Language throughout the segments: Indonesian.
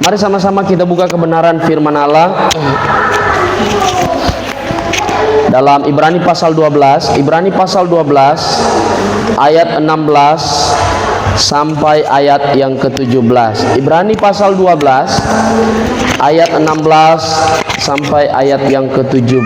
Mari sama-sama kita buka kebenaran firman Allah dalam Ibrani pasal 12, Ibrani pasal 12 ayat 16 sampai ayat yang ke-17. Ibrani pasal 12 ayat 16 sampai ayat yang ke-17.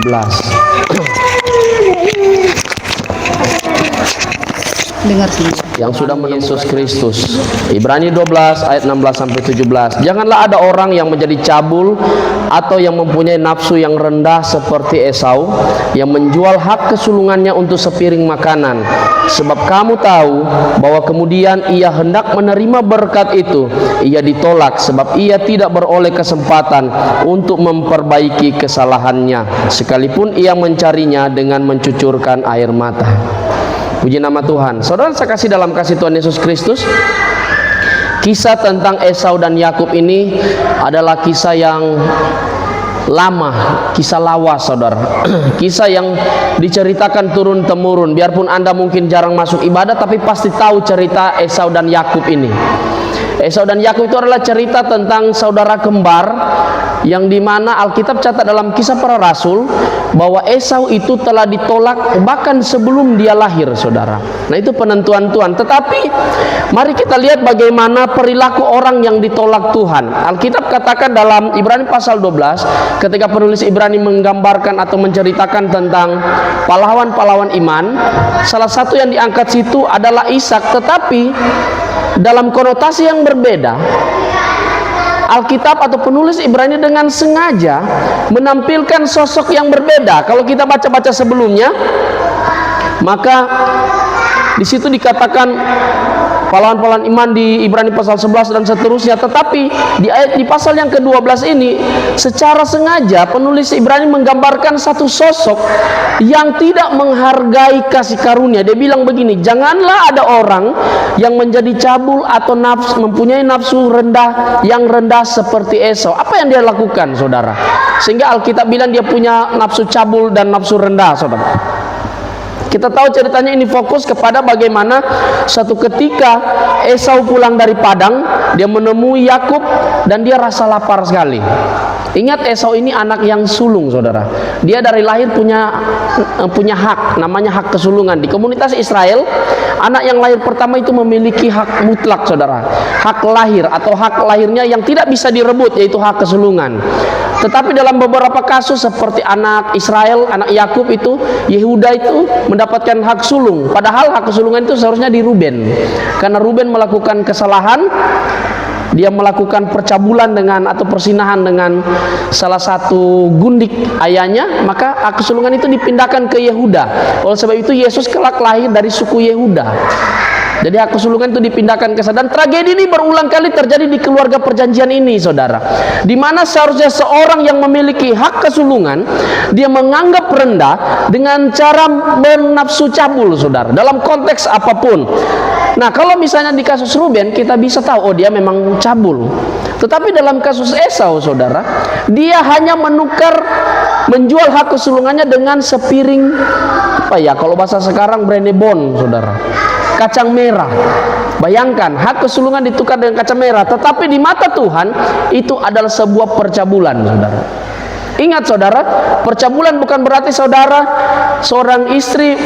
Dengar sini. Yang sudah menemui Yesus Kristus. Ibrani 12 ayat 16 sampai 17. Janganlah ada orang yang menjadi cabul atau yang mempunyai nafsu yang rendah seperti Esau, yang menjual hak kesulungannya untuk sepiring makanan. Sebab kamu tahu bahwa kemudian ia hendak menerima berkat itu, ia ditolak sebab ia tidak beroleh kesempatan untuk memperbaiki kesalahannya, sekalipun ia mencarinya dengan mencucurkan air mata. Puji nama Tuhan. Saudara saya kasih dalam kasih Tuhan Yesus Kristus, kisah tentang Esau dan Yakub ini adalah kisah yang lama, kisah lawas saudara. Kisah yang diceritakan turun temurun. Biarpun Anda mungkin jarang masuk ibadah, tapi pasti tahu cerita Esau dan Yakub ini. Esau dan Yakub itu adalah cerita tentang saudara kembar, yang dimana Alkitab catat dalam Kisah Para Rasul bahwa Esau itu telah ditolak bahkan sebelum dia lahir, saudara. Nah, itu penentuan Tuhan. Tetapi mari kita lihat bagaimana perilaku orang yang ditolak Tuhan. Alkitab katakan dalam Ibrani pasal 12, ketika penulis Ibrani menggambarkan atau menceritakan tentang pahlawan-pahlawan iman, salah satu yang diangkat situ adalah Ishak, tetapi dalam konotasi yang berbeda. Alkitab atau penulis Ibrani dengan sengaja menampilkan sosok yang berbeda. Kalau kita baca-baca sebelumnya, maka di situ dikatakan pahlawan-pahlawan iman di Ibrani pasal 11 dan seterusnya. Tetapi di pasal yang ke-12 ini secara sengaja penulis Ibrani menggambarkan satu sosok yang tidak menghargai kasih karunia. Dia bilang begini, janganlah ada orang yang menjadi cabul atau mempunyai nafsu rendah yang rendah seperti Esau. Apa yang dia lakukan, saudara? Sehingga Alkitab bilang dia punya nafsu cabul dan nafsu rendah, saudara. Kita tahu ceritanya ini fokus kepada bagaimana satu ketika Esau pulang dari padang, dia menemui Yakub dan dia rasa lapar sekali. Ingat, Esau ini anak yang sulung, saudara. Dia dari lahir punya hak, namanya hak kesulungan. Di komunitas Israel, anak yang lahir pertama itu memiliki hak mutlak, saudara. Hak lahir atau hak lahirnya yang tidak bisa direbut, yaitu hak kesulungan. Tetapi dalam beberapa kasus seperti anak Israel, anak Yakub itu, Yehuda itu mendapatkan hak sulung. Padahal hak kesulungan itu seharusnya di Ruben. Karena Ruben melakukan kesalahan, dia melakukan percabulan dengan atau persinahan dengan salah satu gundik ayahnya, maka hak kesulungan itu dipindahkan ke Yehuda. Oleh sebab itu Yesus kelak lahir dari suku Yehuda. Jadi hak kesulungan itu dipindahkan ke sana. Dan tragedi ini berulang kali terjadi di keluarga perjanjian ini, saudara. Di mana seharusnya seorang yang memiliki hak kesulungan, dia menganggap rendah dengan cara bernafsu cabul, saudara. Dalam konteks apapun. Nah, kalau misalnya di kasus Ruben, kita bisa tahu, oh dia memang cabul. Tetapi dalam kasus Esau, saudara, dia hanya menjual hak kesulungannya dengan sepiring, apa ya, kalau bahasa sekarang branebon, saudara. Kacang merah. Bayangkan, hak kesulungan ditukar dengan kacang merah. Tetapi di mata Tuhan itu adalah sebuah percabulan, saudara. Ingat, saudara, percabulan bukan berarti saudara seorang istri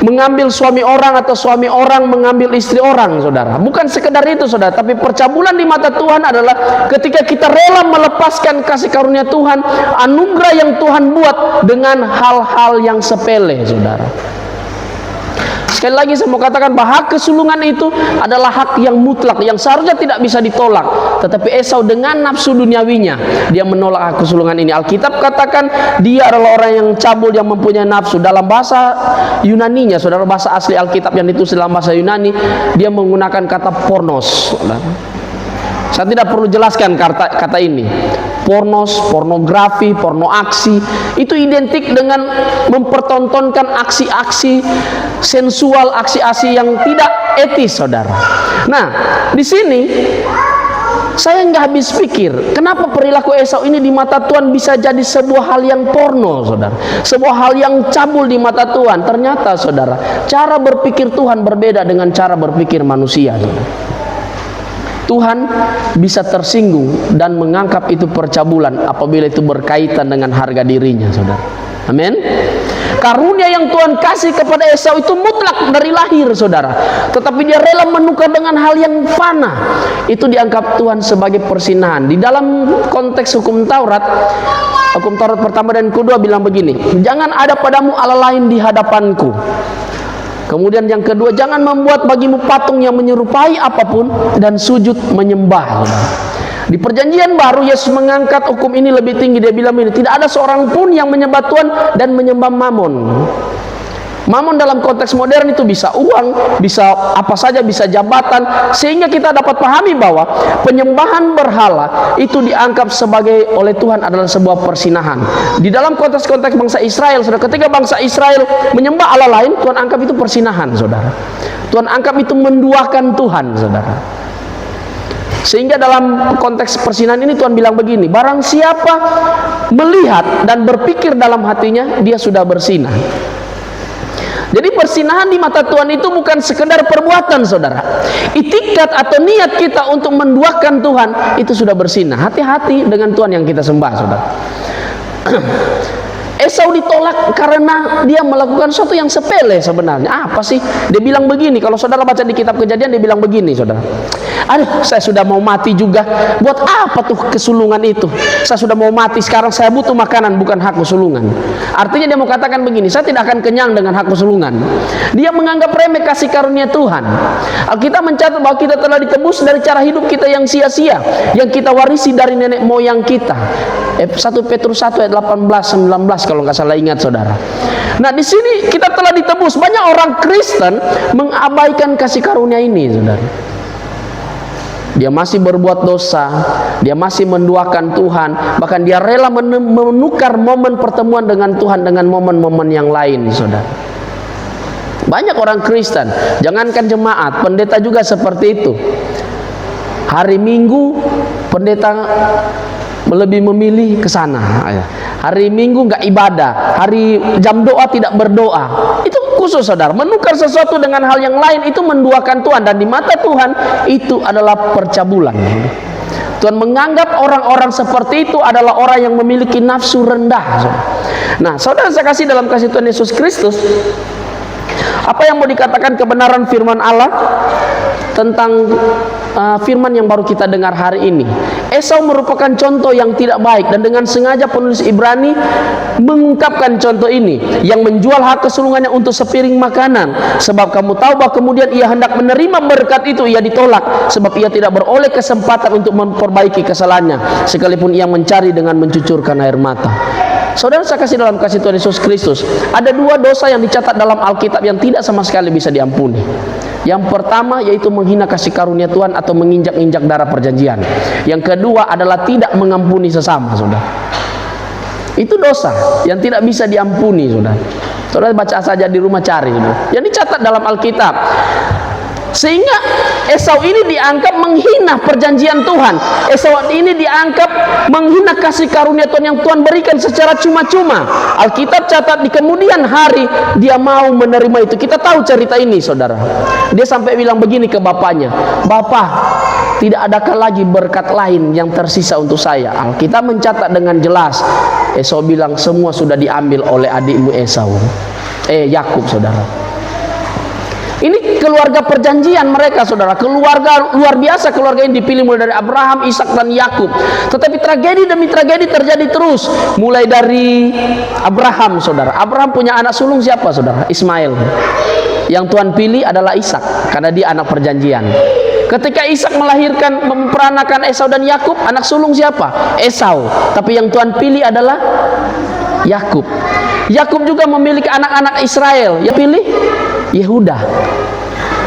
mengambil suami orang atau suami orang mengambil istri orang, saudara. Bukan sekedar itu, saudara. Tapi percabulan di mata Tuhan adalah ketika kita rela melepaskan kasih karunia Tuhan, anugerah yang Tuhan buat dengan hal-hal yang sepele, saudara. Sekali lagi saya mau katakan bahwa hak kesulungan itu adalah hak yang mutlak, yang seharusnya tidak bisa ditolak. Tetapi Esau dengan nafsu duniawinya, dia menolak hak kesulungan ini. Alkitab katakan dia adalah orang yang cabul, yang mempunyai nafsu. Dalam bahasa Yunaninya, saudara, bahasa asli Alkitab yang ditulis dalam bahasa Yunani, dia menggunakan kata pornos. Saya tidak perlu jelaskan kata ini. Pornos, pornografi, porno aksi, itu identik dengan mempertontonkan aksi-aksi sensual, aksi-aksi yang tidak etis, saudara. Nah, di sini saya nggak habis pikir, kenapa perilaku Esau ini di mata Tuhan bisa jadi sebuah hal yang porno, saudara, sebuah hal yang cabul di mata Tuhan. Ternyata, saudara, cara berpikir Tuhan berbeda dengan cara berpikir manusia, saudara. Tuhan bisa tersinggung dan menganggap itu percabulan apabila itu berkaitan dengan harga dirinya, saudara. Amin. Karunia yang Tuhan kasih kepada Esau itu mutlak dari lahir, saudara. Tetapi dia rela menukar dengan hal yang fana. Itu dianggap Tuhan sebagai persinahan. Di dalam konteks hukum Taurat pertama dan kedua bilang begini, jangan ada padamu Allah lain di hadapanku. Kemudian yang kedua, jangan membuat bagimu patung yang menyerupai apapun dan sujud menyembah. Di perjanjian baru Yesus mengangkat hukum ini lebih tinggi. Dia bilang ini, tidak ada seorang pun yang menyembah Tuhan dan menyembah Mammon. Mammon dalam konteks modern itu bisa uang, bisa apa saja, bisa jabatan. Sehingga kita dapat pahami bahwa penyembahan berhala itu dianggap sebagai oleh Tuhan adalah sebuah persinahan. Di dalam konteks-konteks bangsa Israel, saudara, ketika bangsa Israel menyembah Allah lain, Tuhan anggap itu persinahan, saudara. Tuhan anggap itu menduakan Tuhan, saudara. Sehingga dalam konteks persinahan ini Tuhan bilang begini, barang siapa melihat dan berpikir dalam hatinya, dia sudah bersinah. Jadi persinahan di mata Tuhan itu bukan sekedar perbuatan, saudara. Itikat atau niat kita untuk menduakan Tuhan itu sudah bersinah. Hati-hati dengan Tuhan yang kita sembah, saudara. Esau ditolak karena dia melakukan sesuatu yang sepele sebenarnya. Apa sih? Dia bilang begini, kalau saudara baca di kitab Kejadian, dia bilang begini, saudara. Aduh, saya sudah mau mati juga. Buat apa tuh kesulungan itu? Saya sudah mau mati, sekarang saya butuh makanan, bukan hak kesulungan. Artinya dia mau katakan begini, saya tidak akan kenyang dengan hak kesulungan. Dia menganggap remeh kasih karunia Tuhan. Alkitab mencatat bahwa kita telah ditebus dari cara hidup kita yang sia-sia, yang kita warisi dari nenek moyang kita. 1 Petrus 1 ayat 18-19 kalau nggak salah ingat, saudara. Nah, di sini kita telah ditebus. Banyak orang Kristen mengabaikan kasih karunia ini, saudara. Dia masih berbuat dosa, dia masih menduakan Tuhan, bahkan dia rela menukar momen pertemuan dengan Tuhan dengan momen-momen yang lain, saudara. Banyak orang Kristen, jangankan jemaat, pendeta juga seperti itu. Hari Minggu pendeta lebih memilih ke sana. Hari Minggu nggak ibadah, hari jam doa tidak berdoa. Itu khusus, saudara. Menukar sesuatu dengan hal yang lain itu menduakan Tuhan, dan di mata Tuhan itu adalah percabulan. Tuhan menganggap orang-orang seperti itu adalah orang yang memiliki nafsu rendah, saudara. Nah, saudara, saya kasih dalam kasih Tuhan Yesus Kristus, apa yang mau dikatakan kebenaran firman Allah tentang firman yang baru kita dengar hari ini. Esau merupakan contoh yang tidak baik, dan dengan sengaja penulis Ibrani mengungkapkan contoh ini, yang menjual hak kesulungannya untuk sepiring makanan. Sebab kamu tahu bahwa kemudian ia hendak menerima berkat itu, ia ditolak, sebab ia tidak beroleh kesempatan untuk memperbaiki kesalahannya, sekalipun ia mencari dengan mencucurkan air mata. Saudara, saya kasih dalam kasih Tuhan Yesus Kristus, ada dua dosa yang dicatat dalam Alkitab yang tidak sama sekali bisa diampuni. Yang pertama yaitu menghina kasih karunia Tuhan atau menginjak-injak darah perjanjian. Yang kedua adalah tidak mengampuni sesama, saudara. Itu dosa yang tidak bisa diampuni, saudara. Saudara baca saja di rumah, cari, saudara. Yang dicatat dalam Alkitab. Sehingga Esau ini dianggap menghina perjanjian Tuhan. Esau ini dianggap menghina kasih karunia Tuhan yang Tuhan berikan secara cuma-cuma. Alkitab catat di kemudian hari dia mau menerima itu. Kita tahu cerita ini, saudara. Dia sampai bilang begini ke bapaknya, "Bapak, tidak adakah lagi berkat lain yang tersisa untuk saya?" Alkitab mencatat dengan jelas, Esau bilang, "Semua sudah diambil oleh adikmu Yakub, saudara." Ini keluarga perjanjian mereka, saudara. Keluarga luar biasa. Keluarga ini dipilih mulai dari Abraham, Ishak, dan Yakub. Tetapi tragedi demi tragedi terjadi terus. Mulai dari Abraham, saudara. Abraham punya anak sulung siapa, saudara? Ismail. Yang Tuhan pilih adalah Ishak, karena dia anak perjanjian. Ketika Ishak melahirkan, memperanakan Esau dan Yakub, anak sulung siapa? Esau. Tapi yang Tuhan pilih adalah Yakub. Yakub juga memiliki anak-anak Israel. Yang pilih Yehuda.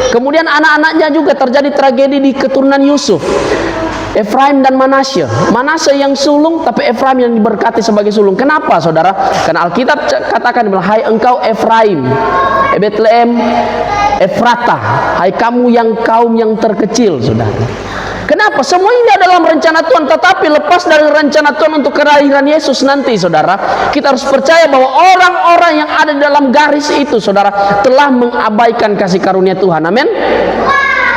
Kemudian anak-anaknya juga terjadi tragedi di keturunan Yusuf, Efraim dan Manasye. Manasye yang sulung, tapi Efraim yang diberkati sebagai sulung. Kenapa, saudara? Karena Alkitab katakan, "Hai engkau Efraim, Betlehem Efrata, hai kamu yang kaum yang terkecil," saudara. Kenapa? Semua ini adalah rencana Tuhan. Tetapi lepas dari rencana Tuhan untuk kelahiran Yesus nanti, saudara, kita harus percaya bahwa orang-orang yang ada di dalam garis itu, saudara, telah mengabaikan kasih karunia Tuhan. Amin.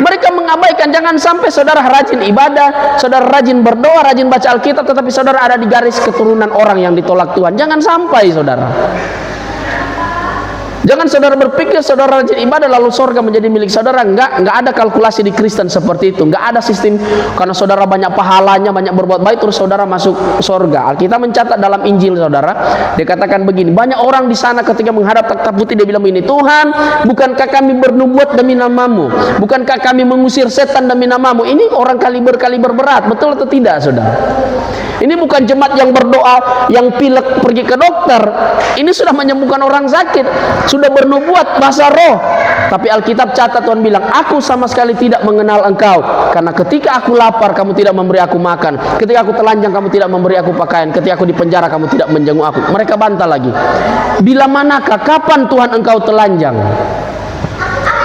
Mereka mengabaikan. Jangan sampai saudara rajin ibadah, saudara rajin berdoa, rajin baca Alkitab, tetapi saudara ada di garis keturunan orang yang ditolak Tuhan. Jangan sampai saudara. Jangan saudara berpikir saudara rajin ibadah lalu sorga menjadi milik saudara. Enggak ada kalkulasi di Kristen seperti itu. Enggak ada sistem karena saudara banyak pahalanya, banyak berbuat baik terus saudara masuk sorga. Alkitab mencatat dalam Injil saudara, dikatakan begini, banyak orang di sana ketika menghadap takhta putih dia bilang begini, Tuhan, bukankah kami bernubuat demi namamu? Bukankah kami mengusir setan demi namamu? Ini orang kaliber berat, betul atau tidak saudara? Ini bukan jemaat yang berdoa, yang pilek pergi ke dokter. Ini sudah menyembuhkan orang sakit, sudah bernubuat bahasa roh. Tapi Alkitab catat Tuhan bilang, aku sama sekali tidak mengenal engkau, karena ketika aku lapar kamu tidak memberi aku makan, ketika aku telanjang kamu tidak memberi aku pakaian, ketika aku di penjara kamu tidak menjenguk aku. Mereka bantah lagi, bila manakah, kapan Tuhan engkau telanjang?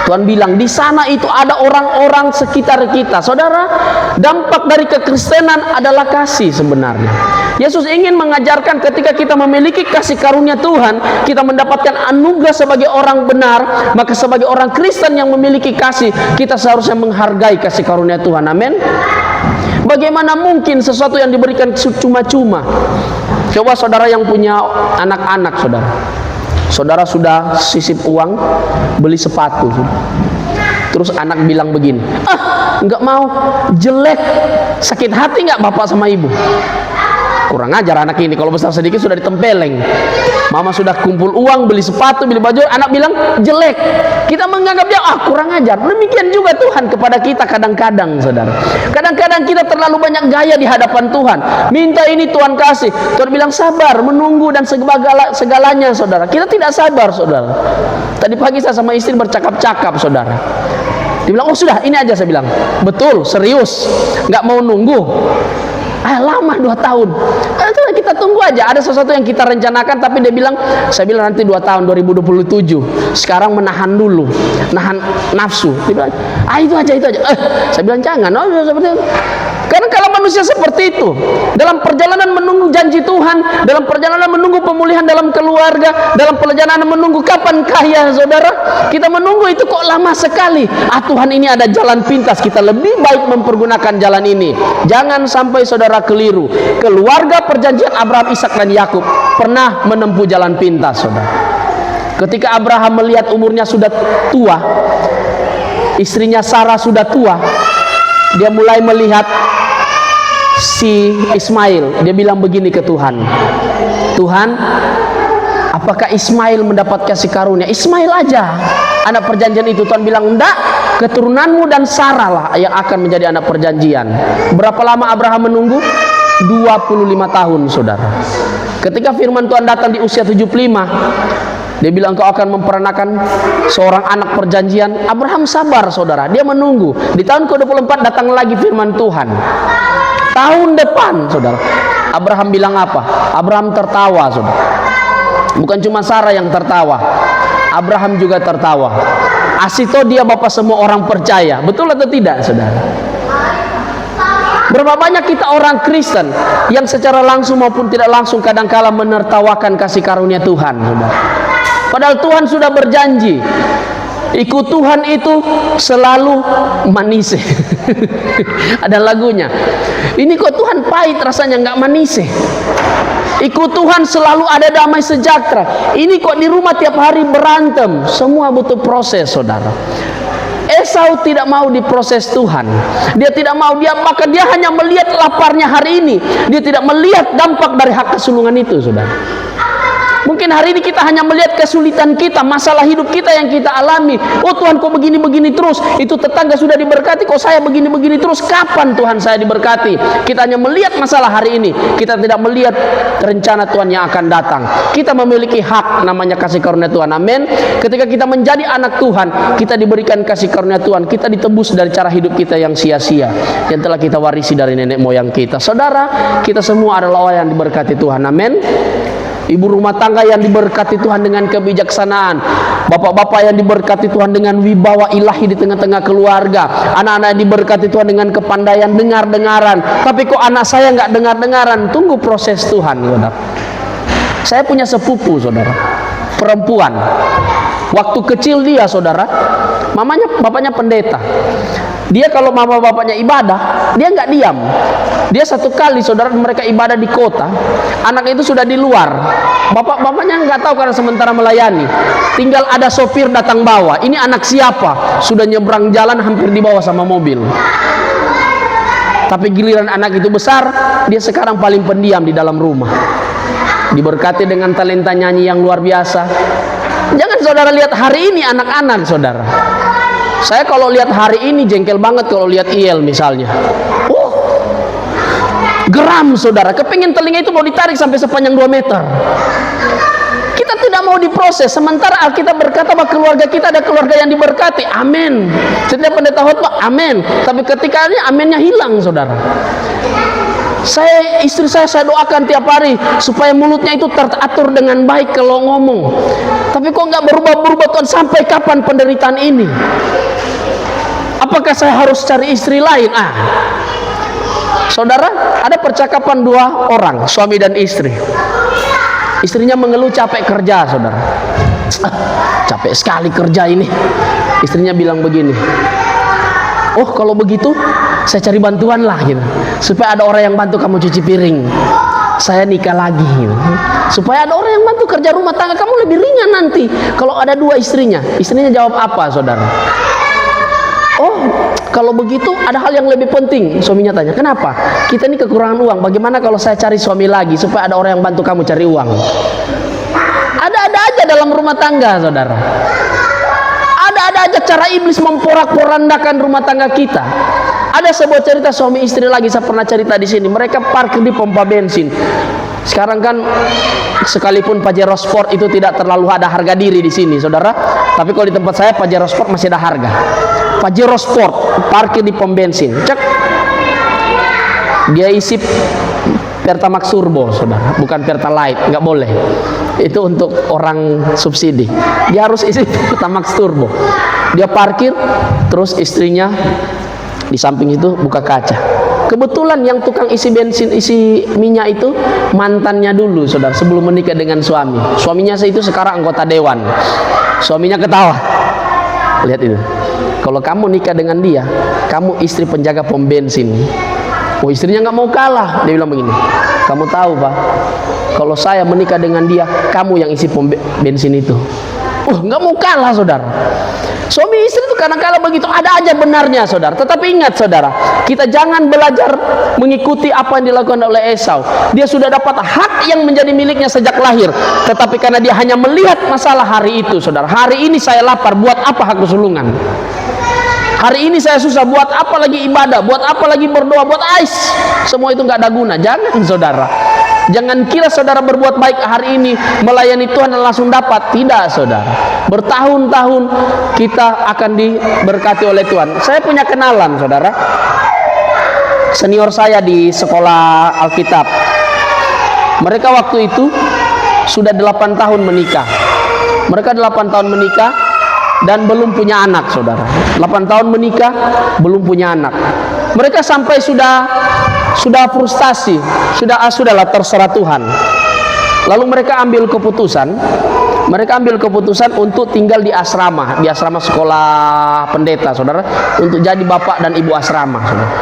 Tuhan bilang di sana itu ada orang-orang sekitar kita. Saudara, dampak dari kekristenan adalah kasih sebenarnya. Yesus ingin mengajarkan ketika kita memiliki kasih karunia Tuhan, kita mendapatkan anugerah sebagai orang benar, maka sebagai orang Kristen yang memiliki kasih, kita seharusnya menghargai kasih karunia Tuhan. Amin. Bagaimana mungkin sesuatu yang diberikan cuma-cuma? Coba saudara yang punya anak-anak saudara. Saudara sudah sisip uang beli sepatu, terus anak bilang begini, nggak mau, jelek, sakit hati nggak bapak sama ibu? Kurang ajar anak ini, kalau besar sedikit sudah ditempeleng. Mama sudah kumpul uang beli sepatu, beli baju, anak bilang jelek. Kita menganggap dia kurang ajar. Demikian juga Tuhan kepada kita kadang-kadang saudara. Kadang-kadang kita terlalu banyak gaya di hadapan Tuhan. Minta ini Tuhan kasih. Tuhan bilang sabar, menunggu dan segalanya saudara. Kita tidak sabar saudara. Tadi pagi saya sama istri bercakap-cakap saudara. Dia bilang, oh sudah ini aja, saya bilang. Betul, serius, nggak mau nunggu. Lama 2 tahun. Kita tunggu aja. Ada sesuatu yang kita rencanakan, tapi dia bilang, saya bilang nanti 2 tahun 2027. Sekarang menahan dulu, nahan nafsu. Dia bilang, itu aja. Saya bilang jangan. Seperti itu. Karena kalau manusia seperti itu, dalam perjalanan menunggu janji Tuhan, dalam perjalanan menunggu pemulihan dalam keluarga, dalam perjalanan menunggu kapankah ya saudara, kita menunggu itu kok lama sekali. Tuhan ini ada jalan pintas, kita lebih baik mempergunakan jalan ini. Jangan sampai saudara keliru. Keluarga perjanjian Abraham, Ishak dan Yakub pernah menempuh jalan pintas saudara. Ketika Abraham melihat umurnya sudah tua, istrinya Sarah sudah tua, dia mulai melihat si Ismail. Dia bilang begini ke Tuhan, Tuhan, apakah Ismail mendapat kasih karunia? Ismail aja anak perjanjian itu. Tuhan bilang enggak, keturunanmu dan Sarah lah yang akan menjadi anak perjanjian. Berapa lama Abraham menunggu? 25 tahun saudara. Ketika firman Tuhan datang di usia 75, dia bilang kau akan memperanakan seorang anak perjanjian. Abraham sabar saudara, dia menunggu. Di tahun ke-24 datang lagi firman Tuhan. Tahun depan saudara, Abraham bilang apa? Abraham tertawa saudara. Bukan cuma Sarah yang tertawa, Abraham juga tertawa. Asito dia bapak semua orang percaya. Betul atau tidak saudara? Berapa banyak kita orang Kristen yang secara langsung maupun tidak langsung kadangkala menertawakan kasih karunia Tuhan saudara. Padahal Tuhan sudah berjanji, ikut Tuhan itu selalu manis. Ada lagunya. Ini kok Tuhan pahit rasanya, nggak manis. Ikut Tuhan selalu ada damai sejahtera. Ini kok di rumah tiap hari berantem. Semua butuh proses saudara. Esau tidak mau diproses Tuhan. Dia tidak mau, maka dia hanya melihat laparnya hari ini. Dia tidak melihat dampak dari hak kesulungan itu saudara. Mungkin hari ini kita hanya melihat kesulitan kita, masalah hidup kita yang kita alami. Oh Tuhan kok begini-begini terus, itu tetangga sudah diberkati, kok saya begini-begini terus, kapan Tuhan saya diberkati? Kita hanya melihat masalah hari ini, kita tidak melihat rencana Tuhan yang akan datang. Kita memiliki hak namanya kasih karunia Tuhan. Amin. Ketika kita menjadi anak Tuhan, kita diberikan kasih karunia Tuhan, kita ditebus dari cara hidup kita yang sia-sia, yang telah kita warisi dari nenek moyang kita. Saudara, kita semua adalah orang yang diberkati Tuhan. Amin. Ibu rumah tangga yang diberkati Tuhan dengan kebijaksanaan, bapak-bapak yang diberkati Tuhan dengan wibawa ilahi di tengah-tengah keluarga, anak-anak yang diberkati Tuhan dengan kepandaian dengar-dengaran. Tapi kok anak saya nggak dengar-dengaran? Tunggu proses Tuhan saudara. Saya punya sepupu saudara, perempuan. Waktu kecil dia saudara, bapaknya pendeta. Dia kalau mama bapaknya ibadah, dia nggak diam. Dia satu kali saudara mereka ibadah di kota, anak itu sudah di luar. Bapak-bapaknya nggak tahu karena sementara melayani. Tinggal ada sopir datang bawa. Ini anak siapa? Sudah nyebrang jalan hampir dibawa sama mobil. Tapi giliran anak itu besar, dia sekarang paling pendiam di dalam rumah. Diberkati dengan talenta nyanyi yang luar biasa. Jangan saudara lihat hari ini anak-anak saudara. Saya kalau lihat hari ini jengkel banget kalau lihat IEL misalnya. Geram saudara, kepingin telinga itu mau ditarik sampai sepanjang 2 meter. Kita tidak mau diproses. Sementara Alkitab berkata bahwa keluarga kita ada keluarga yang diberkati. Amin. Setiap pendeta khotbah, amin. Tapi ketika ini aminnya hilang saudara. Istri saya doakan tiap hari supaya mulutnya itu teratur dengan baik kalau ngomong. Tapi kok nggak berubah-berubah Tuhan, sampai kapan penderitaan ini? Apakah saya harus cari istri lain? Saudara, ada percakapan 2 orang, suami dan istri. Istrinya mengeluh capek kerja, saudara. Capek sekali kerja ini. Istrinya bilang begini, oh kalau begitu saya cari bantuan lah gitu, supaya ada orang yang bantu kamu cuci piring. Saya nikah lagi gitu. Supaya ada orang yang bantu kerja rumah tangga, kamu lebih ringan nanti kalau ada 2 istrinya. Istrinya jawab apa saudara? Oh kalau begitu ada hal yang lebih penting. Suaminya tanya, kenapa? Kita ini kekurangan uang, bagaimana kalau saya cari suami lagi supaya ada orang yang bantu kamu cari uang? Ada-ada aja dalam rumah tangga saudara. Ada aja cara iblis memporak-porandakan rumah tangga kita. Ada sebuah cerita suami istri lagi, saya pernah cerita di sini. Mereka parkir di pompa bensin. Sekarang kan sekalipun Pajero Sport itu tidak terlalu ada harga diri di sini, saudara. Tapi kalau di tempat saya Pajero Sport masih ada harga. Pajero Sport parkir di pom bensin. Cek. Dia isi Pertamax Turbo, saudara, bukan Pertalite, nggak boleh. Itu untuk orang subsidi. Dia harus isi Pertamax Turbo. Dia parkir, terus istrinya di samping itu buka kaca. Kebetulan yang tukang isi bensin, isi minyak itu mantannya dulu, saudara, sebelum menikah dengan suami. Suaminya itu sekarang anggota dewan. Suaminya ketawa. Lihat itu. Kalau kamu nikah dengan dia, kamu istri penjaga pom bensin. Oh, istrinya nggak mau kalah. Dia bilang begini, kamu tahu Pak, kalau saya menikah dengan dia, kamu yang isi pom bensin itu. Nggak mau kalah saudara. Suami istri itu kadang-kadang begitu, ada aja benarnya saudara. Tetapi ingat saudara, kita jangan belajar mengikuti apa yang dilakukan oleh Esau. Dia sudah dapat hak yang menjadi miliknya sejak lahir, tetapi karena dia hanya melihat masalah hari itu saudara. Hari ini saya lapar, buat apa hak kesulungan? Hari ini saya susah, buat apa lagi ibadah, buat apa lagi berdoa, buat semua itu nggak ada guna. Jangan saudara, jangan kira saudara berbuat baik hari ini melayani Tuhan dan langsung dapat. Tidak saudara, bertahun-tahun kita akan diberkati oleh Tuhan. Saya punya kenalan saudara, senior saya di sekolah Alkitab. Mereka waktu itu sudah 8 tahun menikah. Mereka 8 tahun menikah dan belum punya anak saudara. 8 tahun menikah belum punya anak. Mereka sampai sudah frustasi, sudahlah terserah Tuhan. Lalu mereka ambil keputusan untuk tinggal di asrama sekolah pendeta saudara, untuk jadi bapak dan ibu asrama saudara.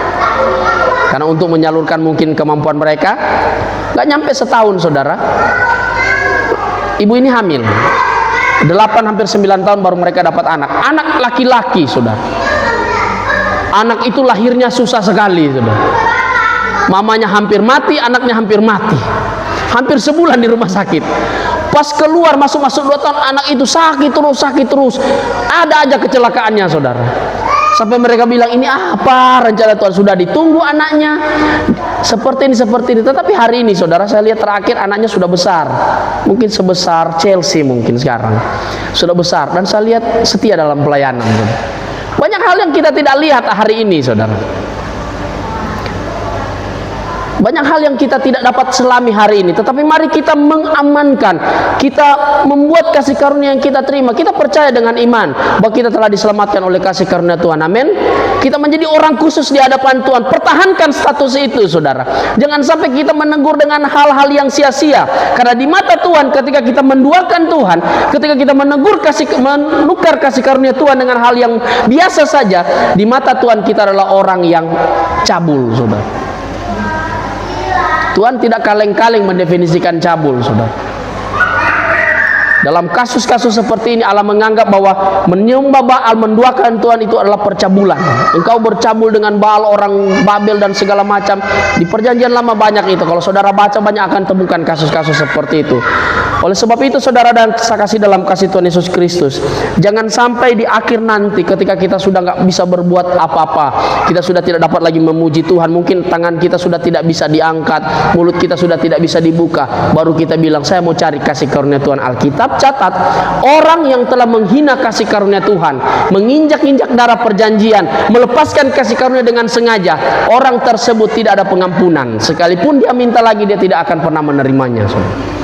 Karena untuk menyalurkan mungkin kemampuan mereka, nggak nyampe setahun saudara, ibu ini hamil. 8 hampir 9 tahun baru mereka dapat anak laki-laki saudara. Anak itu lahirnya susah sekali saudara. Mamanya hampir mati, anaknya hampir mati, hampir sebulan di rumah sakit. Pas keluar masuk 2 tahun, anak itu sakit terus. Ada aja kecelakaannya saudara. Sampai mereka bilang, ini apa rencana Tuhan? Sudah ditunggu anaknya seperti ini. Tetapi hari ini saudara, saya lihat terakhir anaknya sudah besar. Mungkin sebesar Chelsea mungkin sekarang. Sudah besar. Dan saya lihat setia dalam pelayanan. Banyak hal yang kita tidak lihat hari ini saudara. Banyak hal yang kita tidak dapat selami hari ini, tetapi mari kita mengamankan, kita membuat kasih karunia yang kita terima. Kita percaya dengan iman bahwa kita telah diselamatkan oleh kasih karunia Tuhan. Amin. Kita menjadi orang khusus di hadapan Tuhan. Pertahankan status itu, saudara. Jangan sampai kita menegur dengan hal-hal yang sia-sia. Karena di mata Tuhan, ketika kita menduakan Tuhan, ketika kita menukar kasih karunia Tuhan dengan hal yang biasa saja, di mata Tuhan kita adalah orang yang cabul, saudara. Tuhan tidak kaleng-kaleng mendefinisikan cabul, saudara. Dalam kasus-kasus seperti ini Allah menganggap bahwa menyembah Baal, menduakan Tuhan itu adalah percabulan. Engkau bercabul dengan Baal, orang Babel dan segala macam. Di perjanjian lama banyak itu. Kalau saudara baca banyak akan temukan kasus-kasus seperti itu. Oleh sebab itu saudara dan saya kasih dalam kasih Tuhan Yesus Kristus, jangan sampai di akhir nanti ketika kita sudah nggak bisa berbuat apa-apa, kita sudah tidak dapat lagi memuji Tuhan, mungkin tangan kita sudah tidak bisa diangkat, mulut kita sudah tidak bisa dibuka, baru kita bilang saya mau cari kasih karunia Tuhan. Alkitab catat, orang yang telah menghina kasih karunia Tuhan, menginjak-injak darah perjanjian, melepaskan kasih karunia dengan sengaja, orang tersebut tidak ada pengampunan. Sekalipun dia minta lagi, dia tidak akan pernah menerimanya, saudara.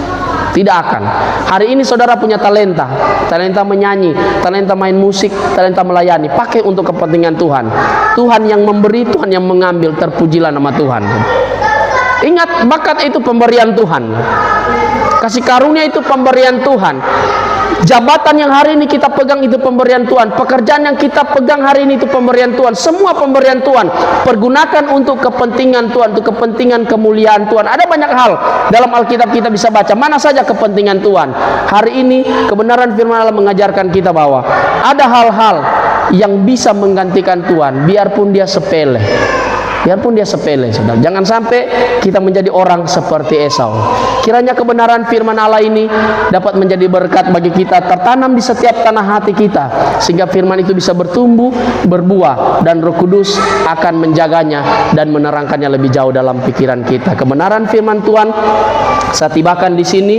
Tidak akan. Hari ini saudara punya talenta menyanyi, talenta main musik, talenta melayani, pakai untuk kepentingan Tuhan. Tuhan yang memberi, Tuhan yang mengambil, terpujilah nama Tuhan. Ingat, bakat itu pemberian Tuhan. Kasih karunia itu pemberian Tuhan. Jabatan yang hari ini kita pegang itu pemberian Tuhan. Pekerjaan yang kita pegang hari ini itu pemberian Tuhan. Semua pemberian Tuhan. Pergunakan untuk kepentingan Tuhan, untuk kepentingan kemuliaan Tuhan. Ada banyak hal dalam Alkitab kita bisa baca. Mana saja kepentingan Tuhan. Hari ini kebenaran firman Allah mengajarkan kita bahwa ada hal-hal yang bisa menggantikan Tuhan, biarpun dia sepele. Biarpun dia sepele, saudara. Jangan sampai kita menjadi orang seperti Esau. Kiranya kebenaran firman Allah ini dapat menjadi berkat bagi kita, tertanam di setiap tanah hati kita, sehingga firman itu bisa bertumbuh, berbuah, dan Roh Kudus akan menjaganya dan menerangkannya lebih jauh dalam pikiran kita. Kebenaran firman Tuhan saya tibakan di sini.